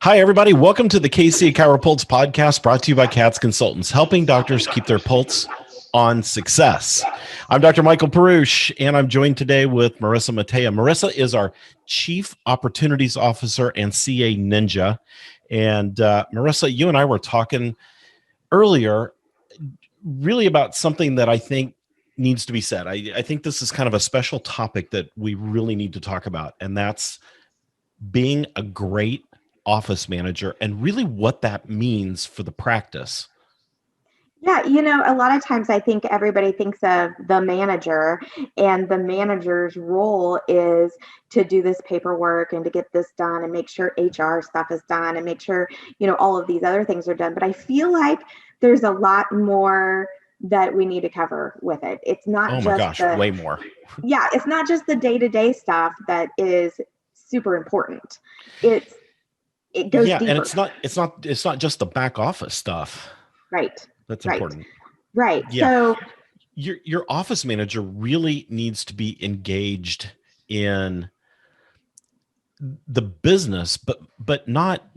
Hi, everybody. Welcome to the KC CHIROPulse podcast brought to you by CATS Consultants, helping doctors keep their pulse on success. I'm Dr. Michael Perusich, and I'm joined today with Marisa Mateja. Marisa is our Chief Opportunities Officer and CA Ninja. And Marisa, you and I were talking earlier really about something that I think needs to be said. I think this is kind of a special topic that we really need to talk about, and that's being a great office manager and really what that means for the practice. Yeah, a lot of times I think everybody thinks of the manager, and the manager's role is to do this paperwork and to get this done and make sure HR stuff is done and make sure, all of these other things are done. But I feel like there's a lot more that we need to cover with it. It's not Oh my gosh, way more. Yeah, it's not just the day-to-day stuff that is super important. It goes deeper. And it's not just the back office stuff. Right. That's important. Right. Yeah. So your office manager really needs to be engaged in the business, but not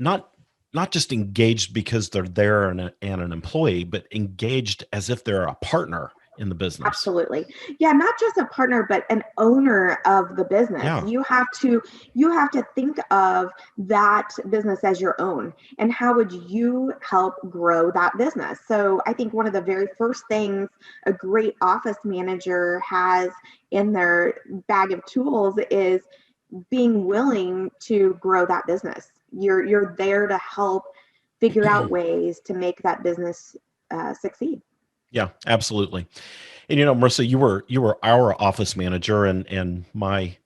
just engaged because they're there and an employee, but engaged as if they're a partner in the business. Absolutely. Yeah, not just a partner, but an owner of the business. Yeah. You have to think of that business as your own, and how would you help grow that business? So I think one of the very first things a great office manager has in their bag of tools is being willing to grow that business. You're there to help figure out ways to make that business succeed. Yeah, absolutely. And Marisa, you were our office manager and my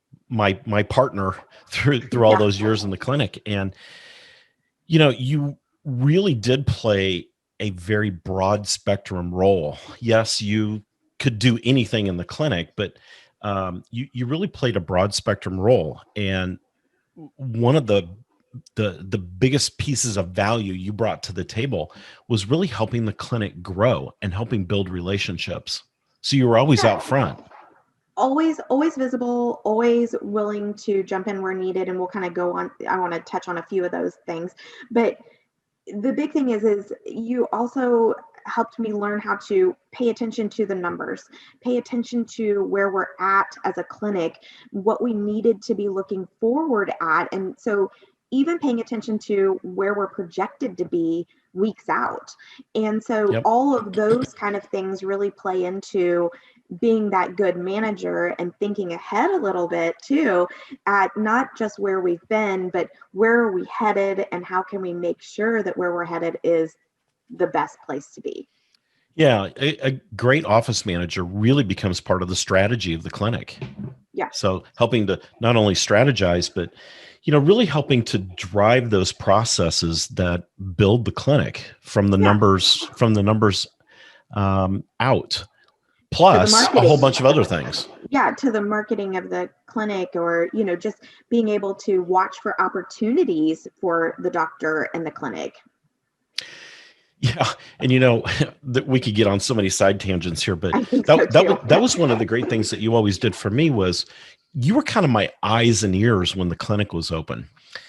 partner through all those years in the clinic. And you really did play a very broad spectrum role. Yes, you could do anything in the clinic, but you really played a broad spectrum role. And one of the biggest pieces of value you brought to the table was really helping the clinic grow and helping build relationships. So you were always out front. Always visible, always willing to jump in where needed. And we'll kind of go on. I want to touch on a few of those things, but the big thing is you also helped me learn how to pay attention to the numbers, pay attention to where we're at as a clinic, what we needed to be looking forward at. And so even paying attention to where we're projected to be weeks out. And so all of those kind of things really play into being that good manager and thinking ahead a little bit too, at not just where we've been, but where are we headed and how can we make sure that where we're headed is the best place to be. Yeah, a great office manager really becomes part of the strategy of the clinic. Yeah. So helping to not only strategize, but really helping to drive those processes that build the clinic from the numbers out, plus a whole bunch of other things. Yeah, to the marketing of the clinic, or just being able to watch for opportunities for the doctor and the clinic. Yeah, and that we could get on so many side tangents here, but that was one of the great things that you always did for me was you were kind of my eyes and ears when the clinic was open.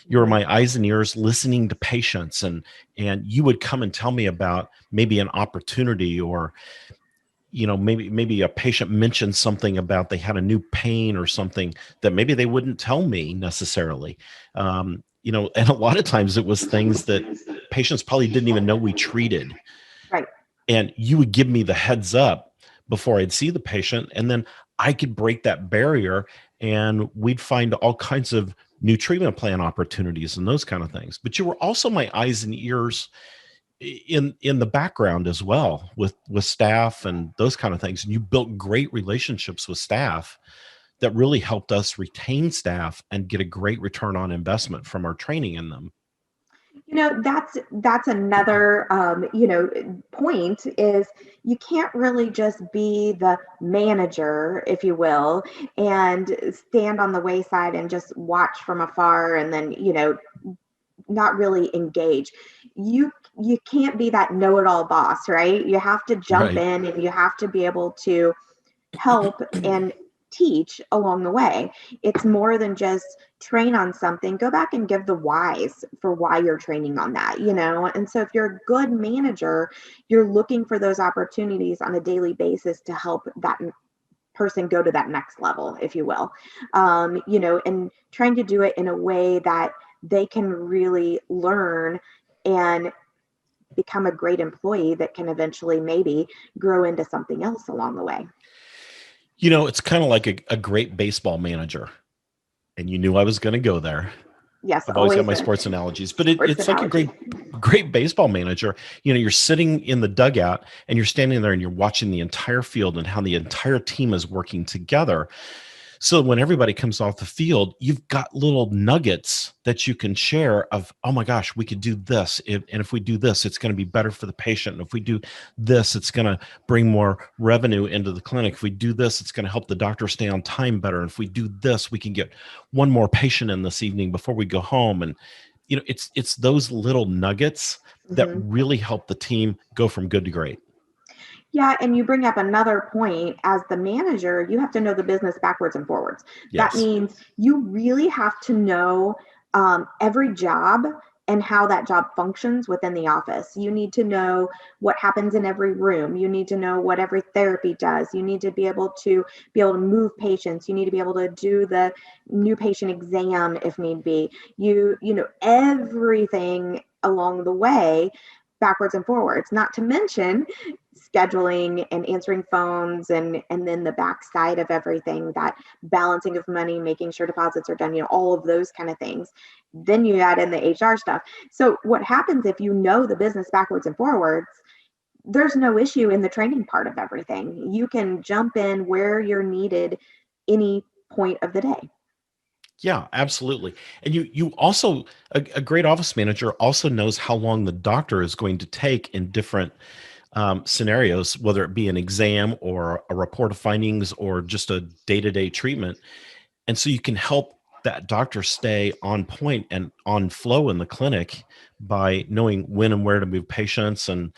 You were my eyes and ears listening to patients, and you would come and tell me about maybe an opportunity, or maybe a patient mentioned something about they had a new pain or something that maybe they wouldn't tell me necessarily. And a lot of times it was things that patients probably didn't even know we treated. Right. And you would give me the heads up before I'd see the patient, and then I could break that barrier and we'd find all kinds of new treatment plan opportunities and those kind of things. But you were also my eyes and ears in the background as well with staff and those kind of things. And you built great relationships with staff that really helped us retain staff and get a great return on investment from our training in them. That's another, point is you can't really just be the manager, if you will, and stand on the wayside and just watch from afar and then, not really engage. You can't be that know-it-all boss, right? You have to jump in and you have to be able to help and teach along the way. It's more than just train on something, go back and give the whys for why you're training on that, And so if you're a good manager, you're looking for those opportunities on a daily basis to help that person go to that next level, if you will, and trying to do it in a way that they can really learn and become a great employee that can eventually maybe grow into something else along the way. It's kind of like a great baseball manager. And you knew I was going to go there. Yes, I've always got my sports analogies, but it's like a great baseball manager. You're sitting in the dugout and you're standing there and you're watching the entire field and how the entire team is working together. So when everybody comes off the field, you've got little nuggets that you can share of, oh my gosh, we could do this. And if we do this, it's going to be better for the patient. And if we do this, it's going to bring more revenue into the clinic. If we do this, it's going to help the doctor stay on time better. And if we do this, we can get one more patient in this evening before we go home. And, it's those little nuggets that really help the team go from good to great. Yeah, and you bring up another point. As the manager, you have to know the business backwards and forwards. Yes. That means you really have to know every job and how that job functions within the office. You need to know what happens in every room. You need to know what every therapy does. You need to be able to move patients. You need to be able to do the new patient exam if need be. You know everything along the way, backwards and forwards, not to mention scheduling and answering phones and then the backside of everything, that balancing of money, making sure deposits are done, all of those kind of things. Then you add in the HR stuff. So what happens if you know the business backwards and forwards, there's no issue in the training part of everything. You can jump in where you're needed any point of the day. Yeah, absolutely. And you also, a great office manager also knows how long the doctor is going to take in different scenarios, whether it be an exam or a report of findings or just a day-to-day treatment. And so you can help that doctor stay on point and on flow in the clinic by knowing when and where to move patients, and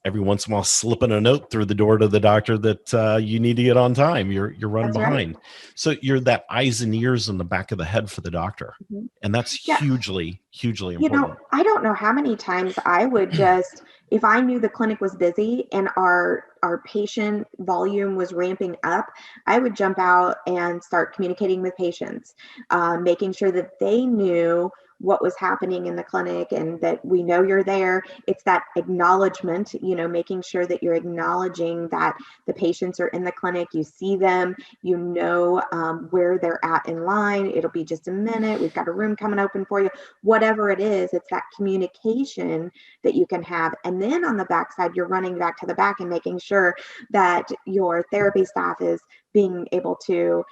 every once in a while slipping a note through the door to the doctor that you need to get on time. You're running That's behind. right. So you're that eyes and ears in the back of the head for the doctor. And that's Yeah. hugely important. I don't know how many times I would just, if I knew the clinic was busy and our patient volume was ramping up, I would jump out and start communicating with patients, making sure that they knew what was happening in the clinic and that we know you're there. It's that acknowledgement, making sure that you're acknowledging that the patients are in the clinic, you see them, where they're at in line. It'll be just a minute. We've got a room coming open for you. Whatever it is, it's that communication that you can have. And then on the backside, you're running back to the back and making sure that your therapy staff is being able to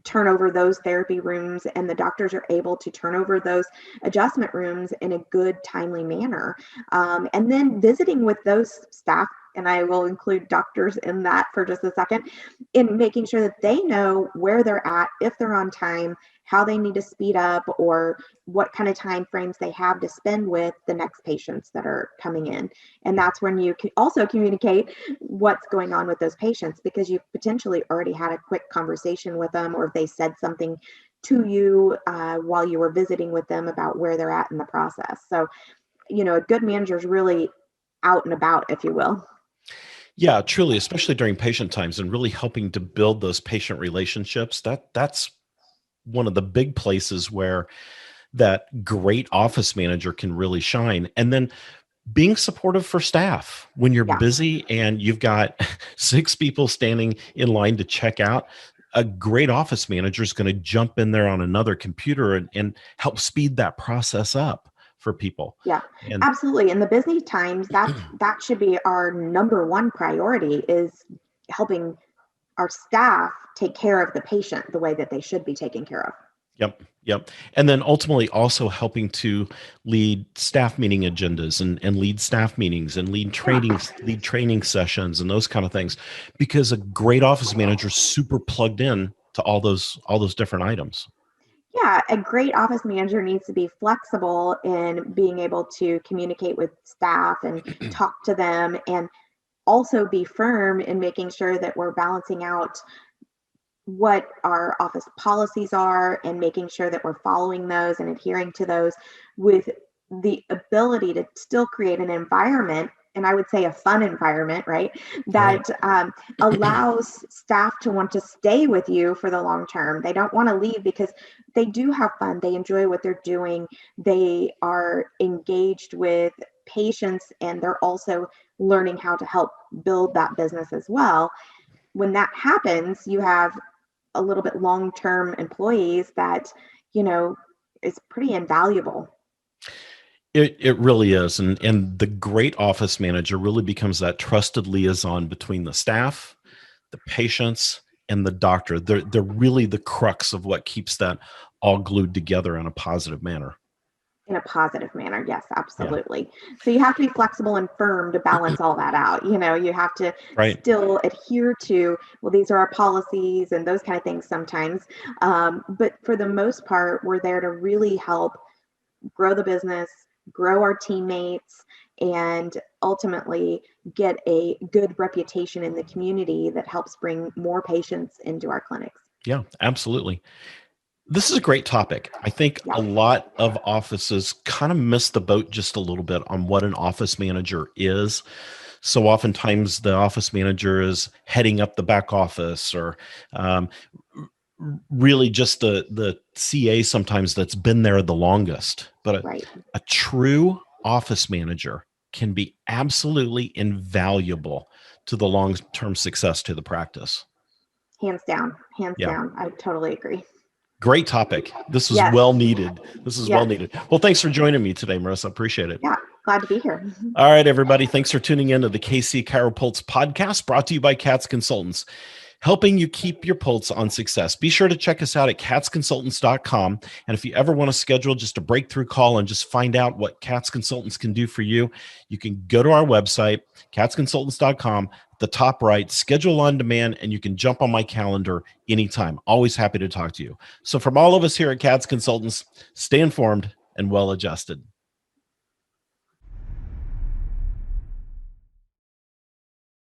turn over those therapy rooms and the doctors are able to turn over those adjustment rooms in a good, timely manner. And then visiting with those staff, and I will include doctors in that for just a second, in making sure that they know where they're at, if they're on time, how they need to speed up, or what kind of time frames they have to spend with the next patients that are coming in. And that's when you can also communicate what's going on with those patients, because you've potentially already had a quick conversation with them, or if they said something to you while you were visiting with them about where they're at in the process. So, a good manager is really out and about, if you will. Yeah, truly, especially during patient times and really helping to build those patient relationships. That's one of the big places where that great office manager can really shine. And then being supportive for staff when you're Yeah. busy and you've got 6 people standing in line to check out. A great office manager is going to jump in there on another computer and help speed that process up for people. Yeah, And absolutely. In the busy times, that should be our number one priority, is helping our staff take care of the patient the way that they should be taken care of. Yep. And then ultimately also helping to lead staff meeting agendas and lead staff meetings and lead training sessions and those kind of things, because a great office manager is super plugged in to all those different items. Yeah, a great office manager needs to be flexible in being able to communicate with staff and talk to them, and also be firm in making sure that we're balancing out what our office policies are and making sure that we're following those and adhering to those, with the ability to still create an environment, and I would say a fun environment, right? Right. That allows staff to want to stay with you for the long term. They don't want to leave because they do have fun. They enjoy what they're doing. They are engaged with patients, and they're also learning how to help build that business as well. When that happens, you have a little bit long-term employees that, you know, is pretty invaluable. It really is. And the great office manager really becomes that trusted liaison between the staff, the patients, and the doctor. They're really the crux of what keeps that all glued together in a positive manner. In a positive manner, yes, Yeah. absolutely. So you have to be flexible and firm to balance all that out. You have to Right. still adhere to, well, these are our policies and those kind of things sometimes. But for the most part, we're there to really help grow the business, grow our teammates, and ultimately get a good reputation in the community that helps bring more patients into our clinics. Yeah, absolutely. This is a great topic. I think Yeah, a lot of offices kind of miss the boat just a little bit on what an office manager is. So oftentimes the office manager is heading up the back office, or um, really just the CA sometimes that's been there the longest. But right. a true office manager can be absolutely invaluable to the long-term success to the practice. Hands down. Hands Yeah. down. I totally agree. Great topic. This was Yes. well needed. This is well Yes. needed. Well, thanks for joining me today, Marissa. Appreciate it. Yeah. Glad to be here. All right, everybody. Thanks for tuning in to the KC CHIROPulse podcast, brought to you by CATS Consultants, helping you keep your pulse on success. Be sure to check us out at catsconsultants.com. And if you ever want to schedule just a breakthrough call and just find out what CATS Consultants can do for you, you can go to our website, catsconsultants.com. At the top right, schedule on demand, and you can jump on my calendar anytime. Always happy to talk to you. So from all of us here at CATS Consultants, stay informed and well adjusted.